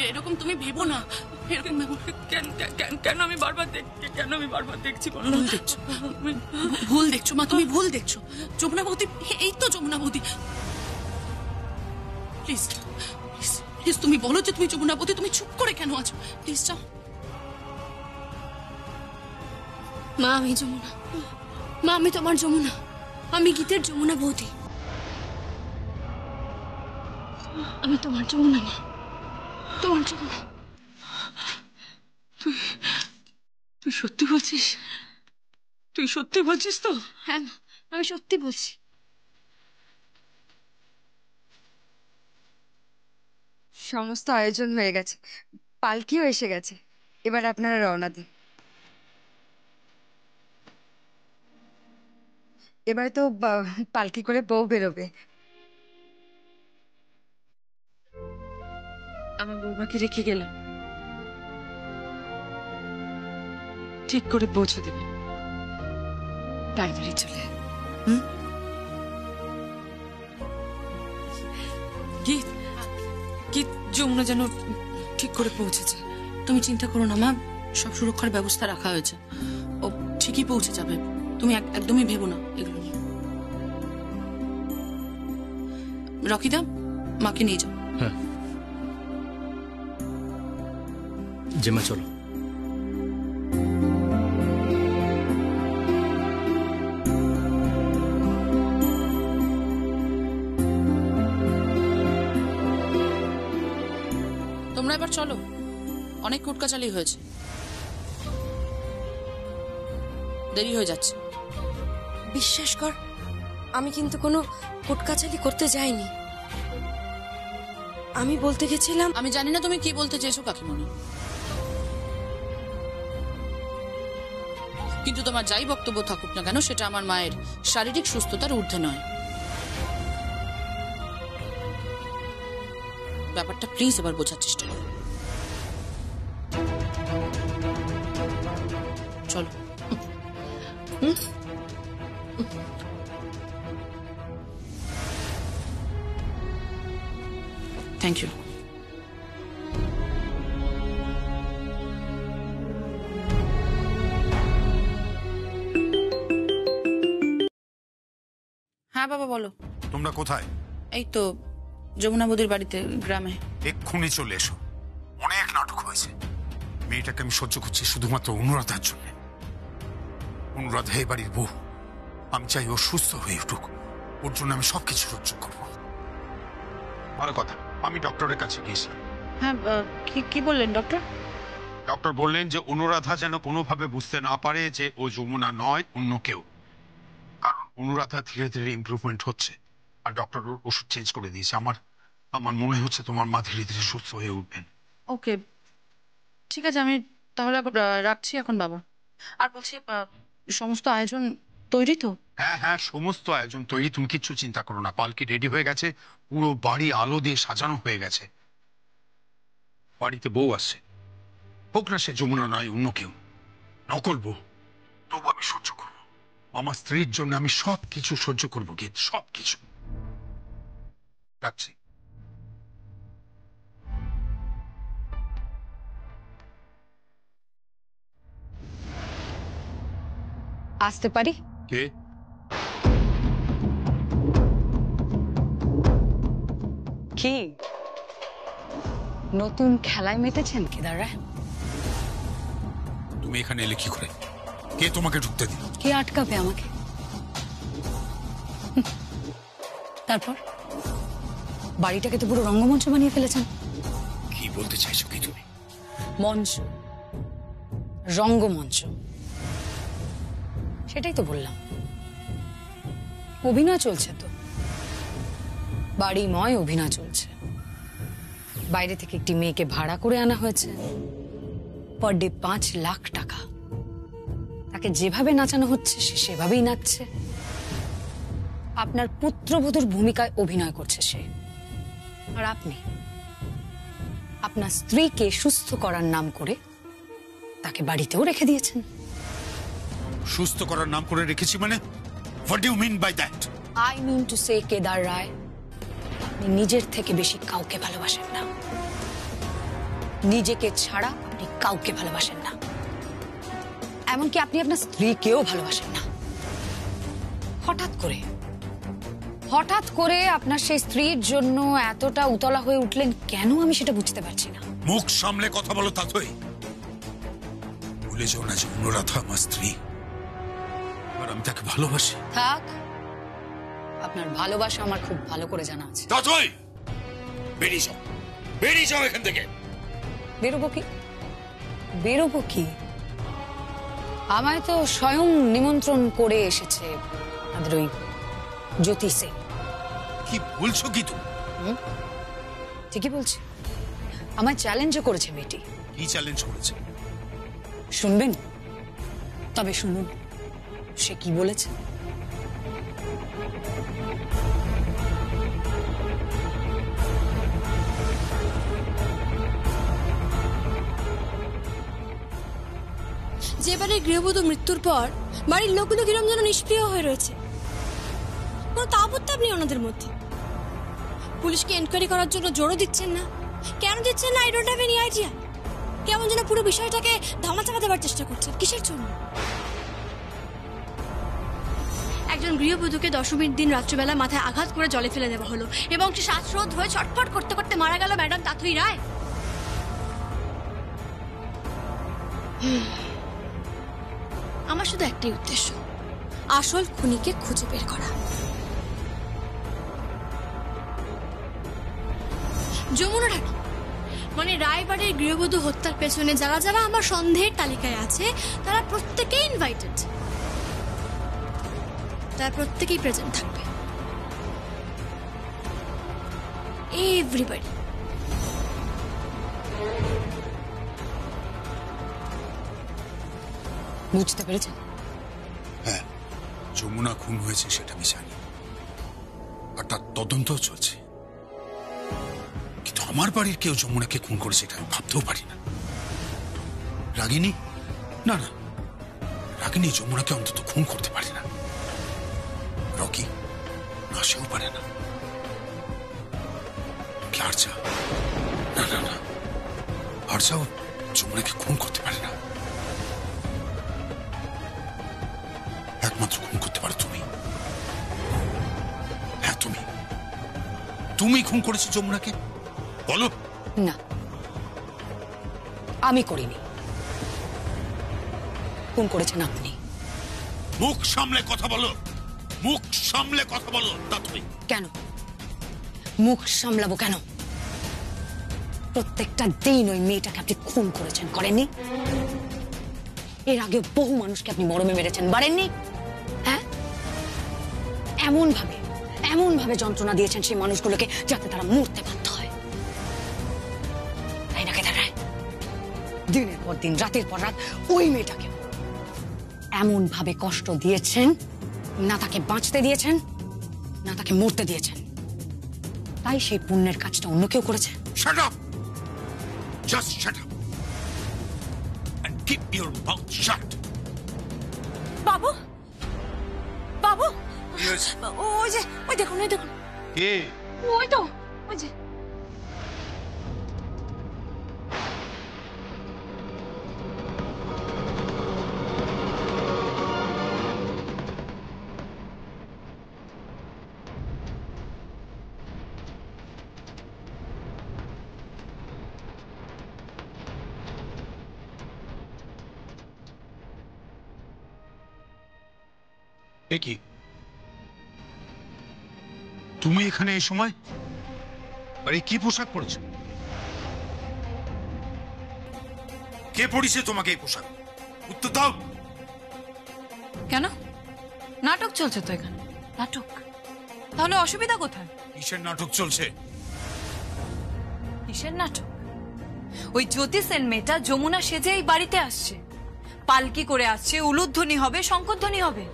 এরকম তুমি ভেবো না, এরকম ভেবো। কেন আমি বারবার দেখছি বলো? ভুল দেখছো মা, তুমি ভুল দেখছো। যমুনা বৌদি, এই তো যমুনা বৌদি। প্লিজ প্লিজ প্লিজ তুমি বলো যে তুমি যমুনা বৌদি। তুমি চুপ করে কেন আছো? প্লিজ যাও। মা আমি যমুনা, মা আমি তোমার যমুনা, আমি গীতের যমুনা বৌদি। আমি তোমার যমুনা মা, তোমার যমুনা। তুই সত্যি বলছিস? তুই সত্যি বলছিস তো? হ্যাঁ আমি সত্যি বলছি। সমস্ত আয়োজন হয়ে গেছে, পালকিও এসে গেছে, এবার আপনারা রওনা দিন। এবার তো পালকি করে বউ বেরোবে। আমার বৌমাকে রেখে গেলাম, ঠিক করে পৌঁছে দেবে। তাড়াতাড়ি চলে গীত, গীত যমুনা যেন ঠিক করে পৌঁছেছে। তুমি চিন্তা করো না মা, সব সুরক্ষার ব্যবস্থা রাখা হয়েছে, ও ঠিকই পৌঁছে যাবে। তুমি একদমই ভেবো না এগুলো নিয়ে। রকিদা, মাকে নিয়ে যাও। হ্যাঁ জেমা চলো। তোমরা এবার চলো, অনেক কুটকাচালি হয়েছে, দেরি হয়ে যাচ্ছে। বিশ্বাস কর, আমি কিন্তু কোনো কোটকাচালি করতে যাইনি। আমি বলতে গেছিলাম। আমি জানি না তুমি কি বলতে চেয়েছো কাকিমণি, কিন্তু তোমার যাই বক্তব্য থাকুক না কেন, সেটা আমার মায়ের শারীরিক সুস্থতার ঊর্ধ্বে নয়। ব্যাপারটা প্লিজ এবার বোঝার চেষ্টা করো। চলো। Thank you. হ্যাঁ বাবা বলো। তোমরা কোথায়? এই তো যমুনা বৌদির বাড়িতে, গ্রামে। এক্ষুনি চলে এসো, অনেক নাটক হয়েছে। মেয়েটাকে আমি সহ্য করছি শুধুমাত্র অনুরাধার জন্য। অনুরাধা এই বাড়ির বউ, আমি চাই ও সুস্থ হয়ে উঠুক, ওর জন্য আমি সবকিছু সহ্য করব। ভালো কথা, আমি ডক্টরের কাছে গিয়েছিলাম। হ্যাঁ কি বললেন ডক্টর? ডক্টর বললেন যে অনুরাধা যেন কোনোভাবে বুঝতে না পারে যে ও যমুনা নয়, অন্য কেউ। কারণ অনুরাধা ধীরে ধীরে ইমপ্রুভমেন্ট হচ্ছে, আর ডক্টর ওর ওষুধ চেঞ্জ করে দিয়েছে। আমার মনে হচ্ছে তোমার মা ধীরে ধীরে সুস্থ হয়ে উঠবেন। ওকে ঠিক আছে, আমি তাহলে রাখছি এখন বাবা। আর বলছি, সমস্ত আয়োজন তৈরি তো? হ্যাঁ হ্যাঁ, সমস্ত আয়োজন তৈরি, তুমি কিচ্ছু চিন্তা করো না। পালকি রেডি হয়ে গেছে, পুরো বাড়ি আলো দিয়ে সাজানো হয়ে গেছে। বাড়িতে বউ আসছে, হোক না সে যমুনা নয় অন্য কেউ, নকল বউ, তবু আমি সহ্য করবো। আমার স্ত্রীর জন্য আমি সবকিছু সহ্য করবো গীত, সবকিছু। রাখছি। আসতে পারি? কে? কি নতুন খেলায় মেতেছেন কেদার রায়? তুমি এখানে এলে কি করে? কে তোমাকে ঢুকতে দিল? কে আটকাবে আমাকে? তারপর বাড়িটাকে তো পুরো রঙ্গমঞ্চ বানিয়ে ফেলেছেন। কি বলতে চাইছো কি তুমি? মঞ্চ, রঙ্গমঞ্চ, সেটাই তো বললাম। অভিনয় চলছে তো, বাড়িময় অভিনয় চলছে। বাইরে থেকে একটি মেয়েকে ভাড়া করে আনা হয়েছে, পার ডে 5 লাখ টাকা। তাকে যেভাবে নাচানো হচ্ছে সে সেভাবেই নাচছে। আপনার পুত্রবধূর ভূমিকায় অভিনয় করছে সে। আর আপনি আপনার স্ত্রীকে সুস্থ করার নাম করে তাকে বাড়িতেও রেখে দিয়েছেন। সুস্থ করার নাম করে রেখেছি মানে? What do you mean by that? I mean to say Kedar Roy, আপনি নিজের থেকে বেশি কাউকে ভালোবাসেন না। নিজেকে ছাড়া আপনি কাউকে ভালোবাসেন না, এমনকি আপনি আপনার স্ত্রীকেও ভালোবাসেন না। হঠাৎ করে আপনার সেই স্ত্রীর জন্য এতটা উতলা হয়ে উঠলেন কেন, আমি সেটা বুঝতে পারছি না। মুখ সামলে কথা বলো তাতই। ভুলে যাও না যে অনুরাধা আমার স্ত্রী, আর আমি তাকে ভালোবাসি। থাক, আপনার ভালোবাসা আমার খুব ভালো করে জানা আছে। তাতই বেরিয়ে যাও এখান থেকে। বেরোবো কি? আমায় তো স্বয়ং নিমন্ত্রণ করে এসেছে আমাদের ওই জ্যোতিষে। কি বলছো কি তুমি? ঠিকই বলছি, আমায় চ্যালেঞ্জও করেছে মেয়েটি। কি চ্যালেঞ্জ করেছে? শুনবেন? তবে শুনুন সে কি বলেছে। যে বাড়ির গৃহবধূ মৃত্যুর পর বাড়ির লোকগুলো কিরম যেন নিষ্ক্রিয় হয়ে রয়েছে, কোনো তাবত্তাব নেই ওনাদের মধ্যে। পুলিশকে এনকোয়ারি করার জন্য জোরও দিচ্ছেন না। কেন দিচ্ছেন না, I don't have any idea. কেমন যেন পুরো বিষয়টাকে ধামাচাপা দেওয়ার চেষ্টা করছেন। কিসের জন্য? একজন গৃহবধূকে দশমীর দিন রাত্রিবেলা মাথায় আঘাত করে জলে ফেলে দেওয়া হলো এবং সে শ্বাসরোধ হয়ে ছটফট করতে করতে মারা গেল ম্যাডাম তাতই রায়। আমার শুধু একটাই উদ্দেশ্য, আসল খুনিকে খুঁজে বের করা। যমুনাটা কি মানে রায়বাড়ির গৃহবধূ হত্যার পেছনে যারা যারা আমার সন্দেহের তালিকায় আছে তারা প্রত্যেকেই ইনভাইটেড, তারা প্রত্যেকেই প্রেজেন্ট থাকবে। এভরিবডি। বুঝতে পেরেছেন? হ্যাঁ, যমুনা খুন হয়েছে সেটা আমি জানি, আর তার তদন্তও চলছে। কিন্তু আমার বাড়ির কেউ যমুনাকে খুন করেছে এটা আমি ভাবতেও পারি না। রাগিনী? না, রাগিনী যমুনাকে অন্তত খুন করতে পারে না। রকি? না, সেও পারে না। কি আরচা? না, আরচাও যমুনাকে খুন করতে পারে না। একমাত্র খুন করতে পারো তুমি। হ্যাঁ, তুমি খুন করেছো যমুনাকে, বলো। না, আমি করিনি, খুন করেছেন আপনি। মুখ সামলে কথা বলো, মুখ সামলে কথা বলো। তা তুমি কেন মুখ সামলাবো? কেন? প্রত্যেকটা দিন ওই মেয়েটাকে আপনি খুন করেছেন, করেননি? এর আগে বহু মানুষকে আপনি মরমে মেরেছেন, বাড়েননি? হ্যাঁ, এমন ভাবে যন্ত্রণা দিয়েছেন সেই মানুষগুলোকে যাতে তারা মরতে বাধ্য হয়, তাই না কেদার রায়? দিনের পর দিন, রাতের পর রাত ওই মেয়েটাকে এমন ভাবে কষ্ট দিয়েছেন, না তাকে বাঁচতে দিয়েছেন না তাকে মরতে দিয়েছেন। তাই সেই পুণ্যের কাজটা অন্য কেউ করেছে। Shut up! Just shut up! And keep your mouth shut! Babu, Babu, Yes. ওই যে, ওই দেখুন, ওই দেখুন, কে? ওই তো, ওই যে। কি তুমি এখানে এই সময়? আর এই কি পোশাক পরেছো? কে পরিয়েছে তোমাকে এই পোশাক? উত্তর দাও। কেন? নাটক চলছে তো এখানে। নাটক? তাহলে অসুবিধা কোথায়? কিসের নাটক চলছে? কিসের নাটক? ওই জ্যোতিষের মেয়েটা যমুনা সেজে এই বাড়িতে আসছে, পালকি করে আসছে, উলুধ্বনি হবে, শঙ্খধ্বনি হবে।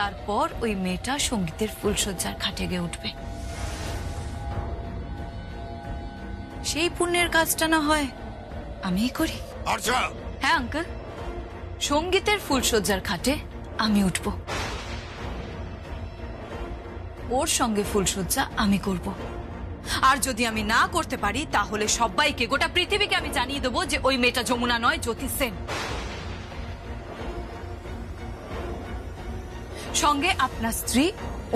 তারপর ওই মেয়েটা সঙ্গীতের ফুলসজ্জার খাটে গিয়ে উঠবে। সেই পুণ্যের কাজটা না হয় আমিই করি। আচ্ছা। হ্যাঁ আঙ্কেল, সঙ্গীতের ফুলসজ্জার খাটে আমি উঠব, ওর সঙ্গে ফুলসজ্জা আমি করব, আর যদি আমি না করতে পারি তাহলে সবাইকে, গোটা পৃথিবীকে আমি জানিয়ে দেবো যে ওই মেয়েটা যমুনা নয়, জ্যোতি সেন। সঙ্গে আপনার স্ত্রী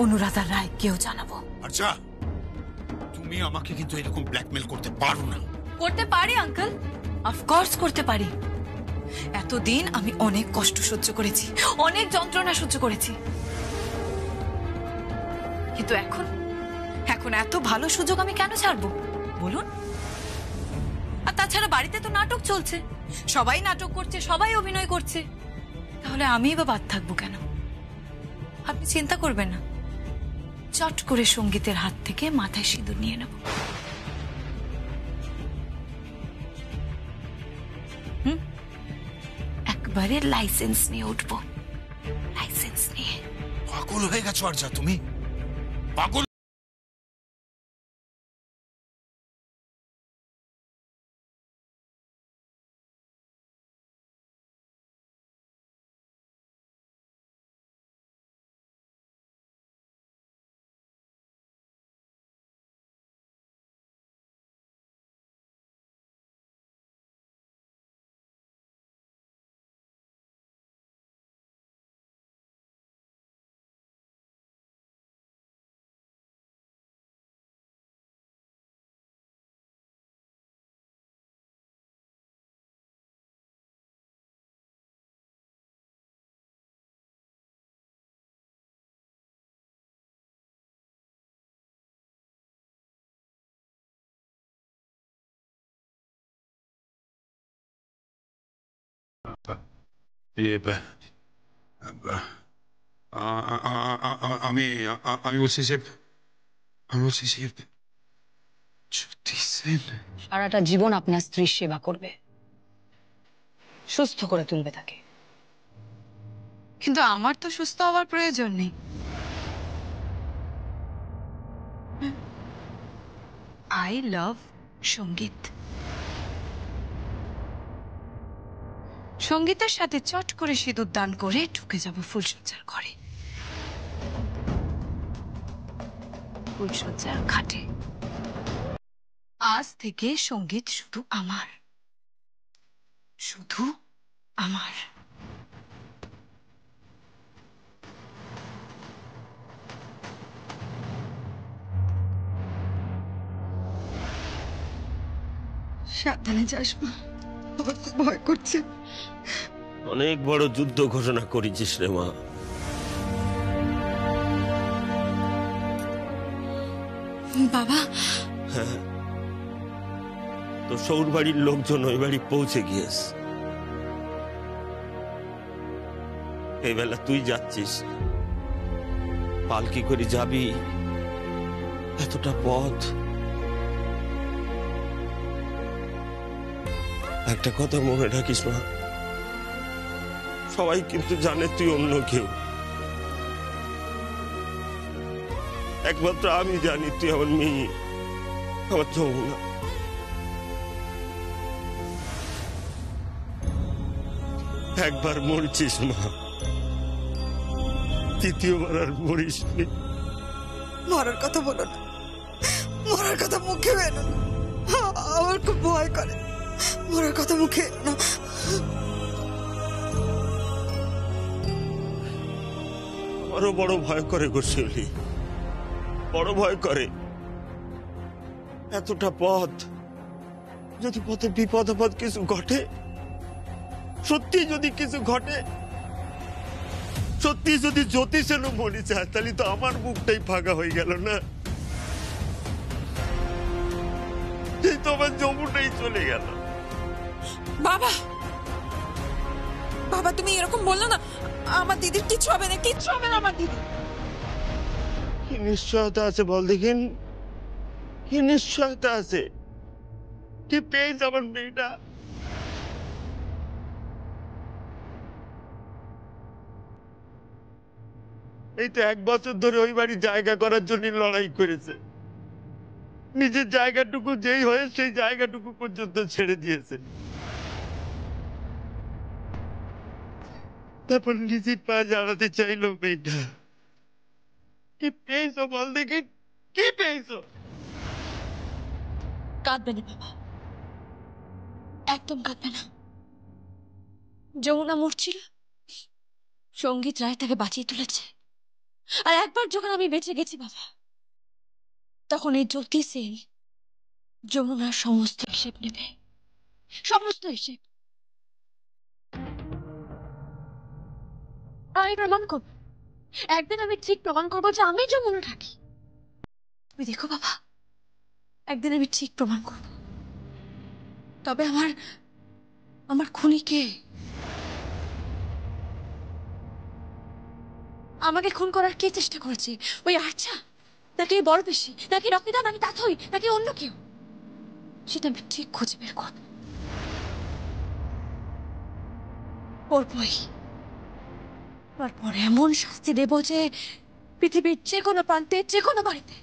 অনুরাধা রায় কেউ জানাবো। আচ্ছা, তুমি আমাকে কিন্তু এরকম ব্ল্যাকমেল করতে পারো না। করতে পারি আঙ্কেল, অফকোর্স করতে পারি। এতদিন আমি অনেক কষ্ট সহ্য করেছি, অনেক যন্ত্রণা সহ্য করেছি, কিন্তু এখন এত ভালো সুযোগ আমি কেন ছাড়বো বলুন? আর তাছাড়া বাড়িতে তো নাটক চলছে, সবাই নাটক করছে, সবাই অভিনয় করছে, তাহলে আমিই বা বাদ থাকবো কেন? আপনি চিন্তা করবেন না, চট করে সঙ্গীতের হাত থেকে মাথায় সিঁদুর নিয়ে নেব। একবারে লাইসেন্স নিয়ে উঠবো, লাইসেন্স নিয়ে। পাগল হয়ে গেছো আর যা, তুমি পাগল। আমি আমি বলছি যে জ্যোতি সেন সারাটা জীবন আপনার স্ত্রীর সেবা করবে, সুস্থ করে তুলবে তাকে। কিন্তু আমার তো সুস্থ হওয়ার প্রয়োজন নেই। আই লাভ সঙ্গীত। সঙ্গীতের সাথে চট করে সিঁদুর দান করে ঢুকে যাব ফুলসজ্জার ঘরে, ফুলসজ্জার খাটে। আজ থেকে সঙ্গীত শুধু আমার, শুধু আমার। সাবধানে যাস মা, আমার খুব ভয় করছে। অনেক বড় যুদ্ধ ঘোষণা করেছিস রে মা। বাবা, হ্যাঁ, তো সৌর বাড়ির লোকজন ওই বাড়ি পৌঁছে গিয়েছে। এই বেলা তুই যাচ্ছিস, পালকি করে যাবি এতটা পথ। একটা কথা মনে রাখিস মা, সবাই কিন্তু জানে তুই অন্য কেউ, একমাত্র আমি জানি তুই আমার মেয়ে, আমার যমুনা। একবার মরছিস মা, দ্বিতীয়বার আর মরিস নি। মরার কথা বলো না, মরার কথা মুখে এনো না, আমার খুব ভয় করে। মরার কথা মুখে এনো না। আমারও বড় ভয় করে গো শিউলি, বড় ভয় করে। এতটা পথ, যদি পথে বিপদ আপদ কিছু ঘটে, সত্যি যদি কিছু ঘটে, সত্যি যদি জ্যোতি সেনও মরে যায়, তাহলে তো আমার মুখটাই ফাঁকা হয়ে গেল না। এই তো আমার যমুনাই চলে গেল। বাবা, বাবা তুমি এরকম বললো না, আমার দিদির কিচ্ছু হবে না, কিচ্ছু হবে না আমার দিদি। কি নিশ্চয়তা আছে বল দেখিন, কি নিশ্চয়তা আছে? কি পেয়েছে আমার মেয়েটা? এই তো 1 বছর ধরে ওই বাড়ি জায়গা করার জন্য লড়াই করেছে, নিজের জায়গাটুকু যেই হয়ে সেই জায়গাটুকু পর্যন্ত ছেড়ে দিয়েছে। তারপর নিজের পা জানাতে চাইলো মেয়েটা। কি পেয়েছো বল দেখি, কি পেয়েছো? কাঁদবে না বাবা, একদম কাঁদবে না। যমুনা মরছিল, সঙ্গীত রায় তাকে বাঁচিয়ে তুলেছে। আর একবার যখন আমি বেঁচে গেছি বাবা, তখন এই জ্যোতি সেন যমুনার সমস্ত হিসেব নেবে, সমস্ত হিসেব। আমি প্রমাণ করবো, একদিন আমি ঠিক প্রমাণ করবো যে আমি যমুনা থাকি। তুমি দেখো বাবা, একদিন আমি ঠিক প্রমাণ করবো। তবে আমার খুনি কে? আমাকে খুন করার কে চেষ্টা করেছে? ওই আচ্ছা, নাকি বড় বেশি, নাকি রকিদা, নাকি তাথই, নাকি অন্য কেউ? সেটা আমি ঠিক খুঁজে বের করব। করবই। তারপর এমন শাস্তি দেব যে পৃথিবীর যে কোনো প্রান্তে, যে কোনো বাড়িতে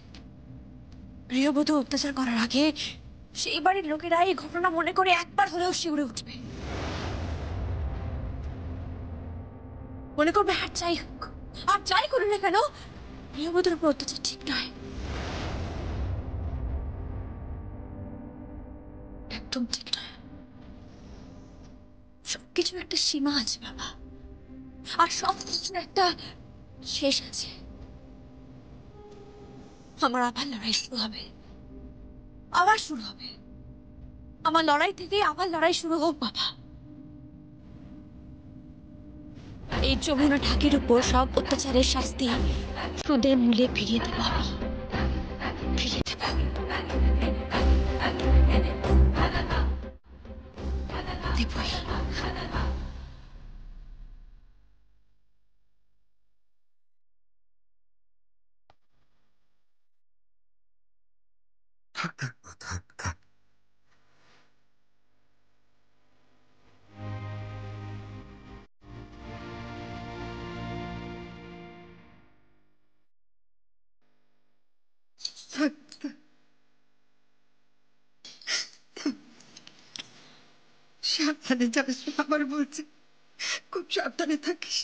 গৃহবধূ অত্যাচার করার আগে সেই বাড়ির লোকেরা এই ঘটনা মনে করে একবার হলেও শিউরে উঠবে, মনে করবে আর যাই হোক, আর যাই করে না কেন, গৃহবধূর উপর অত্যাচার ঠিক নয়, একদম ঠিক নয়। সবকিছুর একটা সীমা আছে বাবা, আর সবকিছুর একটা শেষ আছে। আমার আবার লড়াই শুরু হবে, আবার শুরু হবে। আমার লড়াই থেকে আবার লড়াই শুরু হোক বাবা। এই যমুনা ঢাকের উপর সব অত্যাচারের শাস্তি সুদে মূলে ফিরিয়ে দেবো আমি, ফিরিয়ে দেবো। দেবই। থাক। সাবধানে যাস, আবার বলছি, খুব সাবধানে থাকিস।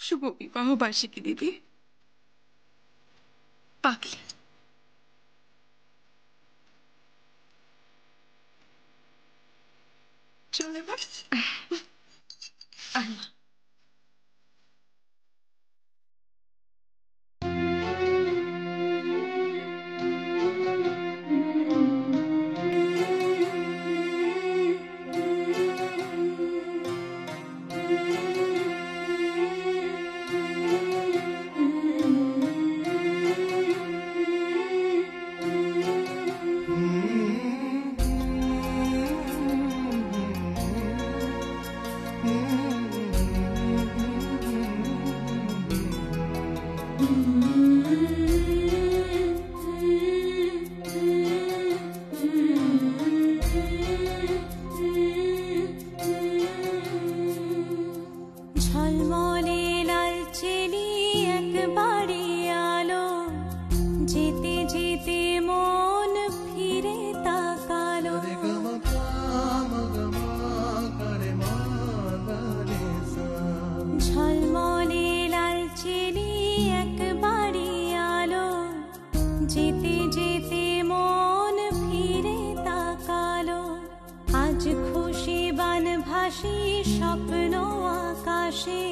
শুভ বিবাহ বার্ষিকী দিদি। পাখি চলে এবার। আয় মা। ঝলমলে লালচেলি একবারে আলো, যেতে যেতে মন ফিরে তাকালো। ঝলমলে লালচেলি একবারে আলো, যেতে যেতে মন ফিরে তাকালো। আজ খুশি বানভাসি স্বপ্ন আকাশে,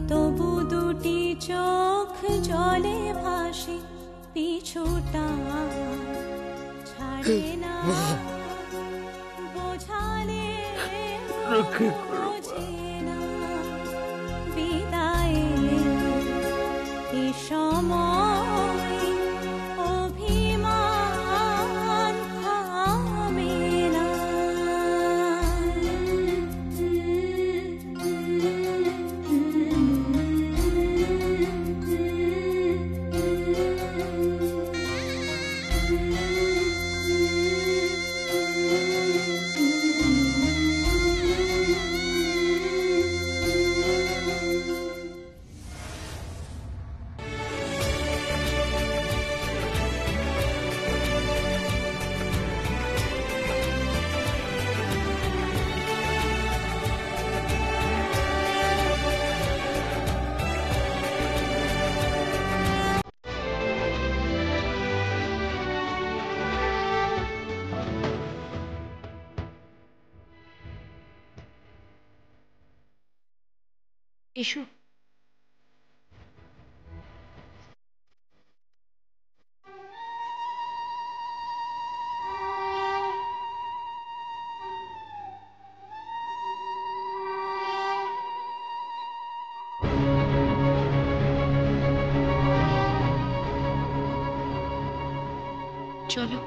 তবু দুটি চোখ জলে ভাসে, পিছুটা ছাড়ে না, বোঝালে বোঝে না। বিদায়ের এ সময় অভিমান থামে না। এসো। চলো।